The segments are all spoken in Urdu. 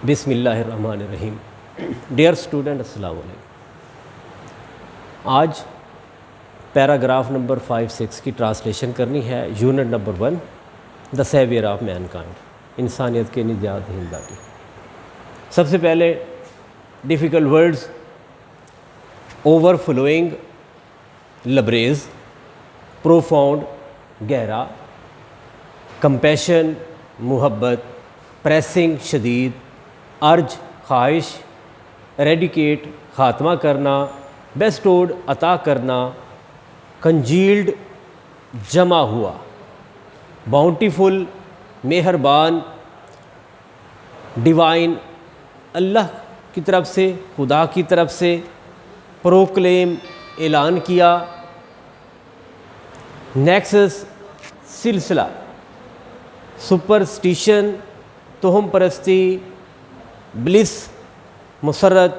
بسم اللہ الرحمن الرحیم. ڈیئر اسٹوڈنٹ السلام علیکم. آج پیراگراف نمبر 5-6 کی ٹرانسلیشن کرنی ہے. Unit number 1 the saviour of mankind, انسانیت کے نجات دہندہ کی. سب سے پہلے ڈیفیکلٹ ورڈز: اوور فلوئنگ, لبریز, پروفاؤنڈ گہرا, کمپیشن محبت, پریسنگ شدید, ارج خواہش, ایریڈیکیٹ خاتمہ کرنا, بیسٹوڈ عطا کرنا, کنجیلڈ جمع ہوا, باؤنٹیفل مہربان, ڈیوائن اللہ کی طرف سے, خدا کی طرف سے, پروکلیم اعلان کیا, نیکسس سلسلہ, سپرسٹیشن توہم پرستی, بلس مسرت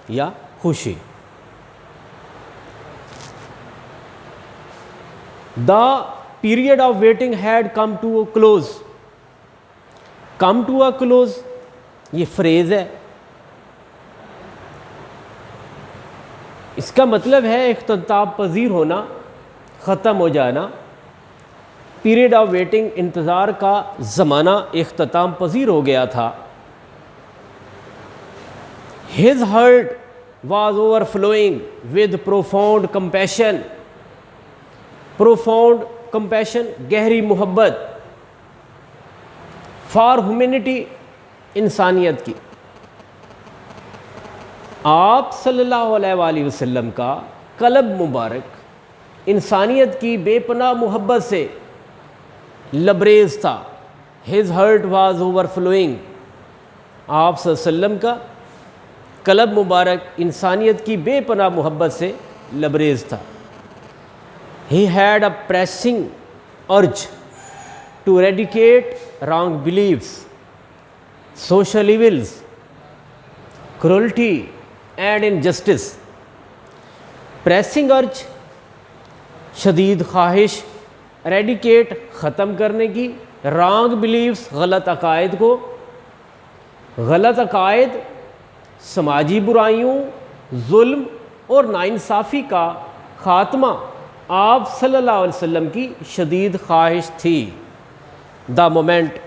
یا خوشی. The period of waiting had come to a close. Come to a close یہ فریز ہے. اس کا مطلب ہے اختتام پذیر ہونا, ختم ہو جانا. پیریڈ آف ویٹنگ انتظار کا زمانہ اختتام پذیر ہو گیا تھا. His heart was overflowing with profound compassion. Profound compassion گہری محبت for humanity, انسانیت کی. آپ صلی اللہ علیہ وآلہ وسلم کا قلب مبارک انسانیت کی بے پناہ محبت سے لبریز تھا. His heart was overflowing. آپ صلی اللہ علیہ وسلم کا قلب مبارک انسانیت کی بے پناہ محبت سے لبریز تھا. He had a pressing urge to eradicate wrong beliefs, social evils, cruelty and injustice. Pressing urge شدید خواہش, eradicate ختم کرنے کی, wrong beliefs غلط عقائد کو. غلط عقائد سماجی برائیوں, ظلم اور ناانصافی کا خاتمہ آپ صلی اللہ علیہ وسلم کی شدید خواہش تھی. The moment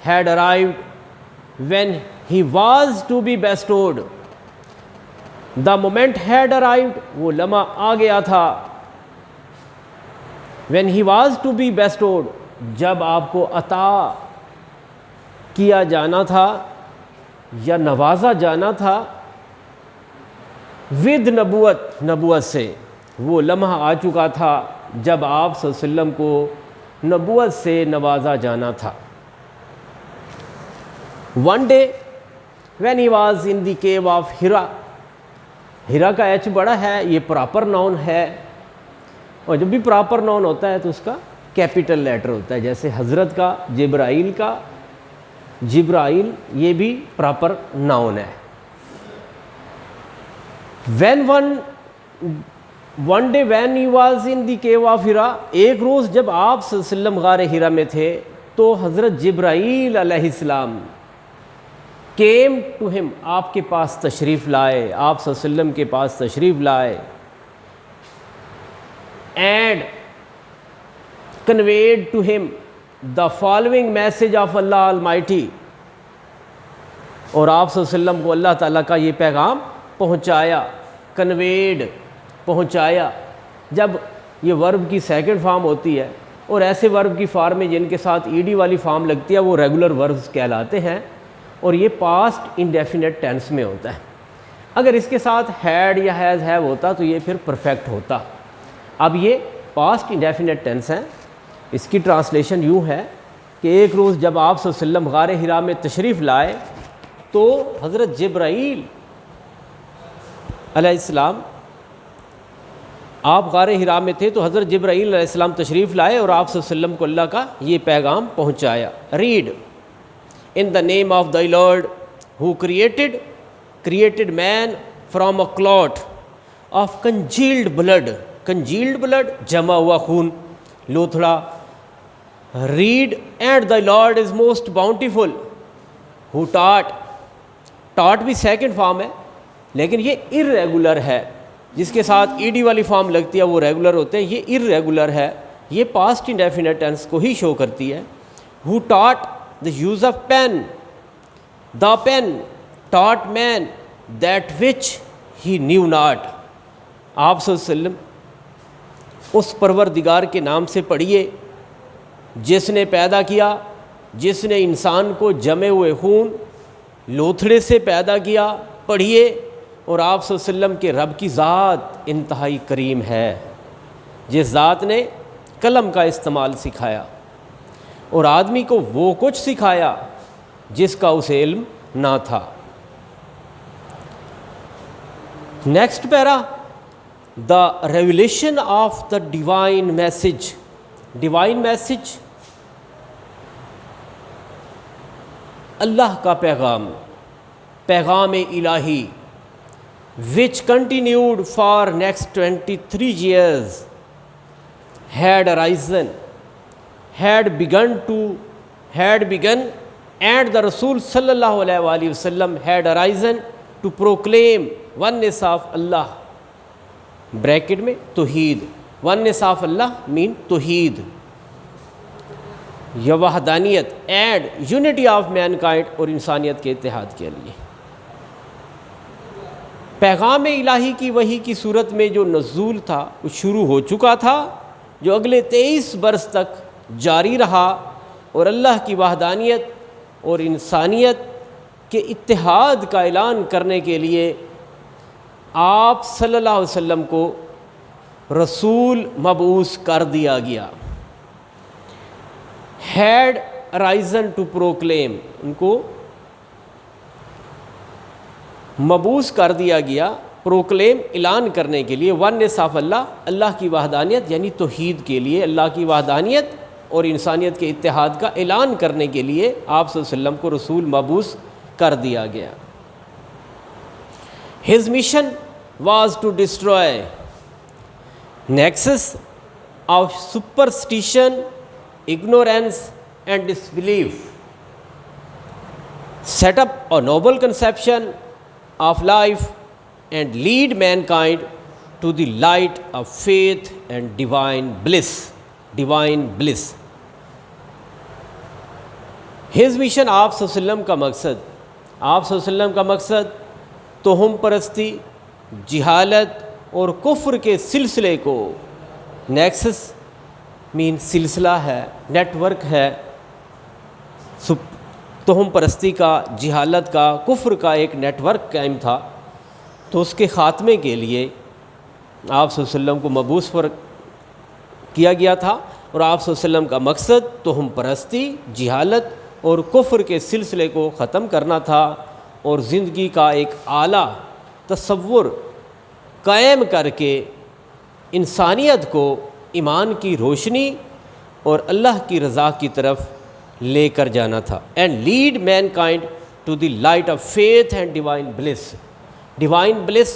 had arrived when he was to be bestowed. The moment had arrived, وہ لمحہ آ گیا تھا. When he was to be bestowed, جب آپ کو عطا کیا جانا تھا یا نوازا جانا تھا. ود نبوت, نبوت سے. وہ لمحہ آ چکا تھا جب آپ صلی اللہ علیہ وسلم کو نبوت سے نوازا جانا تھا. One day when he was in the cave of Hira. ہیرا کا ایچ بڑا ہے, یہ پراپر ناؤن ہے, اور جب بھی پراپر ناؤن ہوتا ہے تو اس کا کیپیٹل لیٹر ہوتا ہے. جیسے حضرت کا, جبرائیل کا, جبرائیل یہ بھی پراپر ناؤن ہے. One day when he was in the cave of Hira. ایک روز جب آپ صلی اللہ علیہ وسلم غار ہیرا میں تھے تو حضرت جبرائیل علیہ السلام came to him, آپ کے پاس تشریف لائے, آپ صلی اللہ علیہ وسلم کے پاس تشریف لائے. And conveyed to him the following message of Allah Almighty. اور آپ صلی اللہ علیہ وسلم کو اللہ تعالیٰ کا یہ پیغام پہنچایا. کنویڈ پہنچایا. جب یہ ورب کی سیکنڈ فارم ہوتی ہے, اور ایسے ورب کی فارم میں جن کے ساتھ ای ڈی والی فارم لگتی ہے وہ ریگولر وربز کہلاتے ہیں, اور یہ پاسٹ انڈیفینٹ ٹینس میں ہوتا ہے. اگر اس کے ساتھ ہیڈ یا ہیز ہیو ہوتا تو یہ پھر پرفیکٹ ہوتا. اب یہ پاسٹ انڈیفینٹ ٹینس ہیں. اس کی ٹرانسلیشن یوں ہے کہ ایک روز جب آپ صلی اللہ علیہ وسلم غار ہرا میں تشریف لائے تو حضرت جبرائیل علیہ السلام, آپ غار ہرا میں تھے تو حضرت جبرائیل علیہ السلام تشریف لائے اور آپ صلی اللہ علیہ وسلم کو اللہ کا یہ پیغام پہنچایا. Read in the name of thy Lord who created man from a clot of congealed blood. Congealed blood جمع ہوا خون, لوتھڑا. Read, and thy Lord is most bountiful, who taught ٹاٹ بھی سیکنڈ فارم ہے لیکن یہ irregular ہے، جس کے ساتھ ای ڈی والی فارم لگتی ہے وہ ریگولر ہوتے ہیں، یہ irregular ہے، یہ پاسٹ انڈیفینٹ ٹینس کو ہی شو کرتی ہے۔ who taught the use of pen, the pen taught man that which he knew not۔ آپ صلی اللہ علیہ وسلم اس پروردگار کے نام سے پڑھیے جس نے پیدا کیا، جس نے انسان کو جمے ہوئے خون لوتھڑے سے پیدا کیا، پڑھیے۔ اور آپ صلی اللہ علیہ وسلم کے رب کی ذات انتہائی کریم ہے، جس ذات نے قلم کا استعمال سکھایا اور آدمی کو وہ کچھ سکھایا جس کا اسے علم نہ تھا۔ Next para, the revelation of the divine message. Divine message اللہ کا پیغام، پیغام الہی، which continued for next 23 years had begun and the Rasul sallallahu alaihi wasallam had arisen to proclaim oneness of Allah, bracket میں توحید، oneness of Allah mean توحید یا وحدانیت، and unity of mankind اور انسانیت کے اتحاد کے لیے۔ پیغام الہی کی وحی کی صورت میں جو نزول تھا وہ شروع ہو چکا تھا، جو اگلے 23 برس تک جاری رہا، اور اللہ کی وحدانیت اور انسانیت کے اتحاد کا اعلان کرنے کے لیے آپ صلی اللہ علیہ وسلم کو رسول مبعوث کر دیا گیا۔ had arisen to proclaim، ان کو مبعوث کر دیا گیا، پروکلیم اعلان کرنے کے لیے، ونس آف اللہ، اللہ کی وحدانیت یعنی توحید کے لیے، اللہ کی وحدانیت اور انسانیت کے اتحاد کا اعلان کرنے کے لیے آپ صلی اللہ علیہ وسلم کو رسول مبعوث کر دیا گیا۔ His mission was to destroy nexus of superstition, ignorance and disbelief, set up a noble conception of life and lead mankind to the light of faith and divine bliss. His mission، آپ صلی اللہ علیہ وسلم کا مقصد، آپ صلی اللہ علیہ وسلم کا مقصد توہم پرستی، جہالت اور کفر کے سلسلے کو، نیکسس مین سلسلہ ہے، نیٹ ورک ہے، توہم پرستی کا، جہالت کا، کفر کا ایک نیٹ ورک قائم تھا، تو اس کے خاتمے کے لیے آپ صلی اللہ علیہ وسلم کو مبعوث کیا گیا تھا، اور آپ صلی اللہ علیہ وسلم کا مقصد توہم پرستی، جہالت اور کفر کے سلسلے کو ختم کرنا تھا، اور زندگی کا ایک اعلیٰ تصور قائم کر کے انسانیت کو ایمان کی روشنی اور اللہ کی رضا کی طرف لے کر جانا تھا۔ And lead mankind to the light of faith and divine bliss. Divine bliss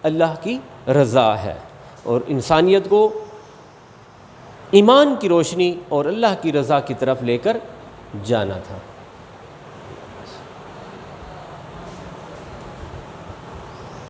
اللہ کی رضا ہے، اور انسانیت کو ایمان کی روشنی اور اللہ کی رضا کی طرف لے کر جانا تھا۔